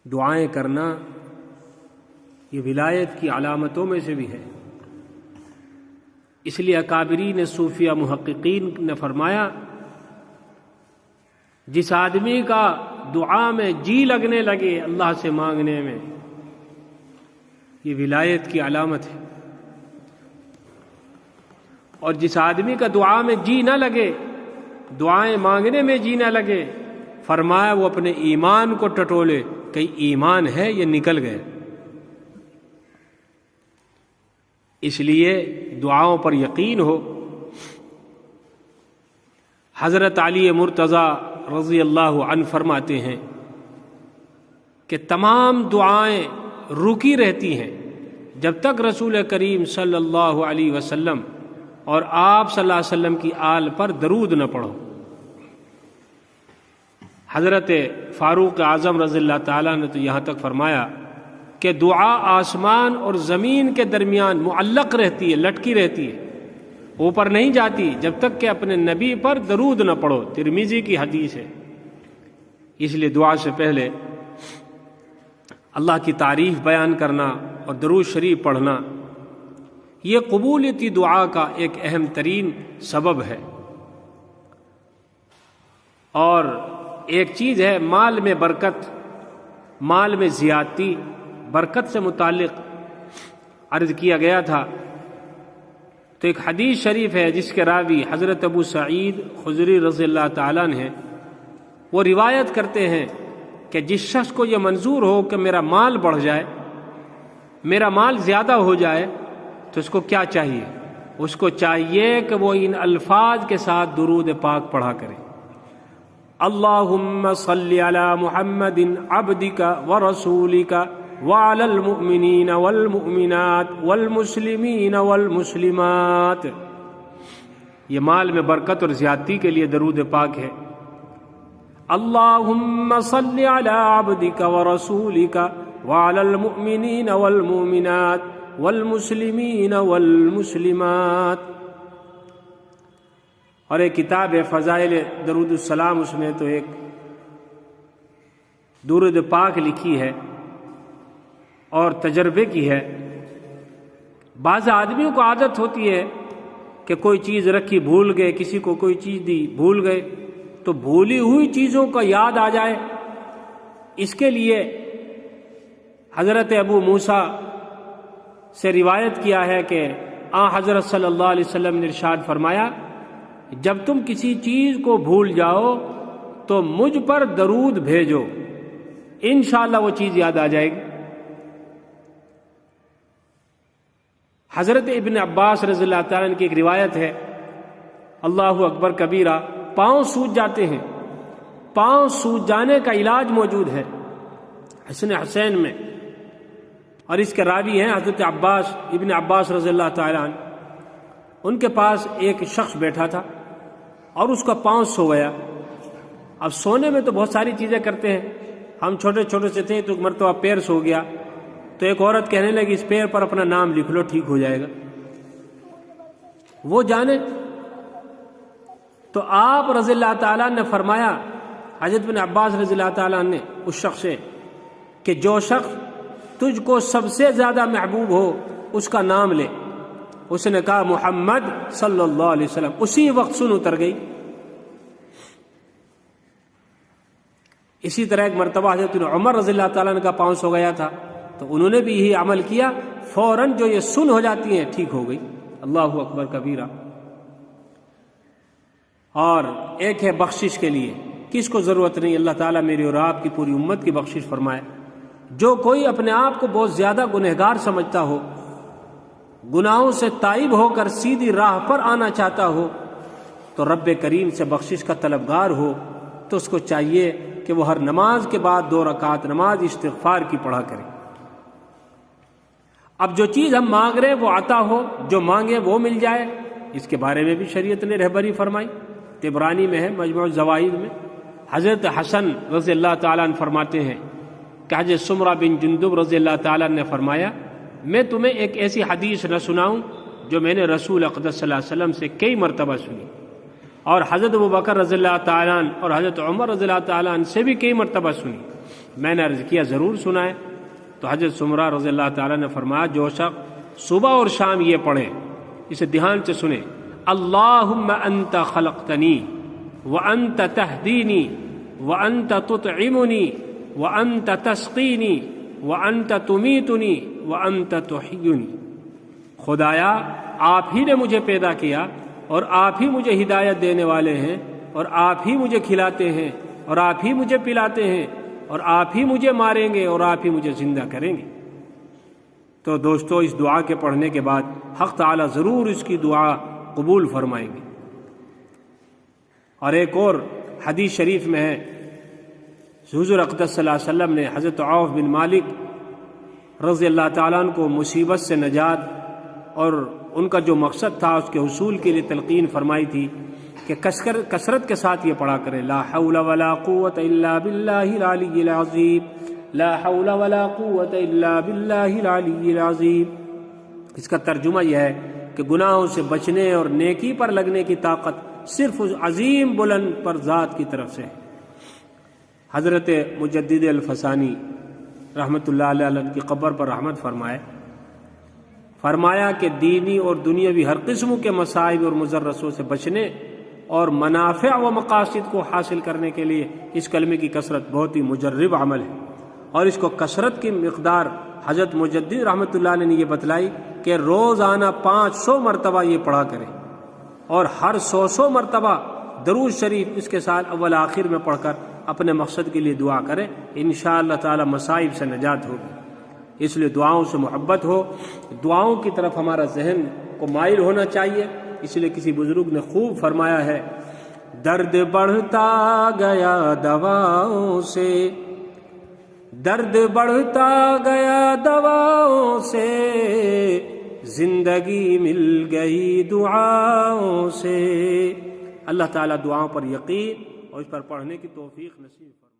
دعائیں کرنا یہ ولایت کی علامتوں میں سے بھی ہے۔ اس لیے اکابرین صوفیہ محققین نے فرمایا جس آدمی کا دعا میں جی لگنے لگے اللہ سے مانگنے میں، یہ ولایت کی علامت ہے، اور جس آدمی کا دعا میں جی نہ لگے، دعائیں مانگنے میں جی نہ لگے، فرمایا وہ اپنے ایمان کو ٹٹولے، کہ ایمان ہے یہ نکل گئے۔ اس لیے دعاؤں پر یقین ہو۔ حضرت علی مرتضیٰ رضی اللہ عنہ فرماتے ہیں کہ تمام دعائیں رکی رہتی ہیں جب تک رسول کریم صلی اللہ علیہ وسلم اور آپ صلی اللہ علیہ وسلم کی آل پر درود نہ پڑھو۔ حضرت فاروق اعظم رضی اللہ تعالیٰ نے تو یہاں تک فرمایا کہ دعا آسمان اور زمین کے درمیان معلق رہتی ہے، لٹکی رہتی ہے، اوپر نہیں جاتی جب تک کہ اپنے نبی پر درود نہ پڑھو۔ ترمذی کی حدیث ہے۔ اس لیے دعا سے پہلے اللہ کی تعریف بیان کرنا اور درود شریف پڑھنا یہ قبولیتی دعا کا ایک اہم ترین سبب ہے۔ اور ایک چیز ہے مال میں برکت، مال میں زیادتی، برکت سے متعلق عرض کیا گیا تھا، تو ایک حدیث شریف ہے جس کے راوی حضرت ابو سعید خدری رضی اللہ تعالیٰ عنہ ہیں۔ وہ روایت کرتے ہیں کہ جس شخص کو یہ منظور ہو کہ میرا مال بڑھ جائے، میرا مال زیادہ ہو جائے، تو اس کو کیا چاہیے؟ اس کو چاہیے کہ وہ ان الفاظ کے ساتھ درود پاک پڑھا کرے: اللہم صلی علی محمد عبدک ورسولک وعلی المؤمنین والمؤمنات والمسلمین والمسلمات۔ یہ مال میں برکت اور زیادتی کے لیے درود پاک ہے۔ اللہم صلی علی عبدک ورسولک وعلی المؤمنین والمؤمنات والمسلمین والمسلمات۔ اور ایک کتاب ہے فضائل درود السلام، اس میں تو ایک درود پاک لکھی ہے اور تجربے کی ہے۔ بعض آدمیوں کو عادت ہوتی ہے کہ کوئی چیز رکھی بھول گئے، کسی کو کوئی چیز دی بھول گئے، تو بھولی ہوئی چیزوں کا یاد آ جائے۔ اس کے لیے حضرت ابو موسیٰ سے روایت کیا ہے کہ حضرت صلی اللہ علیہ وسلم نے ارشاد فرمایا جب تم کسی چیز کو بھول جاؤ تو مجھ پر درود بھیجو، انشاءاللہ وہ چیز یاد آ جائے گی۔ حضرت ابن عباس رضی اللہ تعالیٰ عنہ کی ایک روایت ہے، اللہ اکبر کبیرہ، پاؤں سوج جاتے ہیں، پاؤں سوج جانے کا علاج موجود ہے حسن حسین میں، اور اس کے راوی ہیں حضرت عباس ابن عباس رضی اللہ تعالیٰ عنہ۔ ان کے پاس ایک شخص بیٹھا تھا اور اس کا پاؤں سو گیا۔ اب سونے میں تو بہت ساری چیزیں کرتے ہیں، ہم چھوٹے چھوٹے سے تھے تو ایک مرتبہ پیر سو گیا، تو ایک عورت کہنے لگی اس پیر پر اپنا نام لکھ لو، ٹھیک ہو جائے گا۔ وہ جانے، تو آپ رضی اللہ تعالیٰ نے فرمایا، حضرت بن عباس رضی اللہ تعالیٰ نے اس شخص سے، کہ جو شخص تجھ کو سب سے زیادہ محبوب ہو اس کا نام لے۔ اس نے کہا محمد صلی اللہ علیہ وسلم۔ اسی وقت سن اتر گئی۔ اسی طرح ایک مرتبہ حضرت عمر رضی اللہ تعالیٰ کا پاؤں سو گیا تھا، تو انہوں نے بھی یہی عمل کیا، فوراً جو یہ سن ہو جاتی ہیں ٹھیک ہو گئی۔ اللہ اکبر کبیرہ۔ اور ایک ہے بخشش کے لیے، کس کو ضرورت نہیں، اللہ تعالیٰ میری اور آپ کی پوری امت کی بخشش فرمائے۔ جو کوئی اپنے آپ کو بہت زیادہ گنہگار سمجھتا ہو، گناہوں سے تائب ہو کر سیدھی راہ پر آنا چاہتا ہو، تو رب کریم سے بخشش کا طلبگار ہو، تو اس کو چاہیے کہ وہ ہر نماز کے بعد 2 رکعت نماز استغفار کی پڑھا کرے۔ اب جو چیز ہم مانگ رہے ہیں وہ عطا ہو، جو مانگے وہ مل جائے، اس کے بارے میں بھی شریعت نے رہبری فرمائی۔ طبرانی میں ہے مجموع الزوائد میں، حضرت حسن رضی اللہ تعالیٰ عنہ فرماتے ہیں کہ حضرت سمرہ بن جندب رضی اللہ تعالیٰ عنہ نے فرمایا میں تمہیں ایک ایسی حدیث نہ سناؤں جو میں نے رسول اقدس صلی اللہ علیہ وسلم سے کئی مرتبہ سنی، اور حضرت ابوبکر رضی اللہ تعالیٰ عنہ اور حضرت عمر رضی اللہ تعالیٰ عنہ سے بھی کئی مرتبہ سنی۔ میں نے عرض کیا ضرور سنائیں۔ تو حضرت سمرہ رضی اللہ تعالیٰ نے فرمایا جو شخص صبح اور شام یہ پڑھے، اسے دھیان سے سنیں، اللہم انت خلقتنی وانت تہدینی وانت تطعمنی وانت تسقینی وانت تمیتنی وانت تحیینی، خدایا آپ ہی نے مجھے پیدا کیا اور آپ ہی مجھے ہدایت دینے والے ہیں، اور آپ ہی مجھے کھلاتے ہیں اور آپ ہی مجھے پلاتے ہیں، اور آپ ہی مجھے ماریں گے اور آپ ہی مجھے زندہ کریں گے۔ تو دوستو اس دعا کے پڑھنے کے بعد حق تعالی ضرور اس کی دعا قبول فرمائیں گے۔ اور ایک اور حدیث شریف میں ہے، حضور اقدس صلی اللہ علیہ وسلم نے حضرت عوف بن مالک رضی اللہ تعالیٰ عنہ کو مصیبت سے نجات اور ان کا جو مقصد تھا اس کے حصول کے لیے تلقین فرمائی تھی کہ کثرت کے ساتھ یہ پڑھا کریں، لا حول ولا قوت الا باللہ العلی العظیم، لا حول ولا قوت الا باللہ العلی العظیم۔ اس کا ترجمہ یہ ہے کہ گناہوں سے بچنے اور نیکی پر لگنے کی طاقت صرف اس عظیم بلند پر ذات کی طرف سے ہے۔ حضرت مجدد الفسانی رحمۃ اللہ علیہ کی قبر پر رحمت فرمایا کہ دینی اور دنیاوی ہر قسم کے مصائب اور مضرسوں سے بچنے اور منافع و مقاصد کو حاصل کرنے کے لیے اس کلمے کی کثرت بہت ہی مجرب عمل ہے، اور اس کو کثرت کی مقدار حضرت مجدد رحمۃ اللہ علیہ نے یہ بتلائی کہ روزانہ 500 مرتبہ یہ پڑھا کریں، اور ہر 100 مرتبہ درود شریف اس کے ساتھ اول آخر میں پڑھ کر اپنے مقصد کے لیے دعا کریں، انشاءاللہ تعالی مصائب سے نجات ہوگی۔ اس لیے دعاؤں سے محبت ہو، دعاؤں کی طرف ہمارا ذہن کو مائل ہونا چاہیے۔ اس لیے کسی بزرگ نے خوب فرمایا ہے، درد بڑھتا گیا دواؤں سے، درد بڑھتا گیا دواؤں سے، زندگی مل گئی دعاؤں سے۔ اللہ تعالیٰ دعاؤں پر یقین اور اس پر پڑھنے کی توفیق نصیب فرمائے۔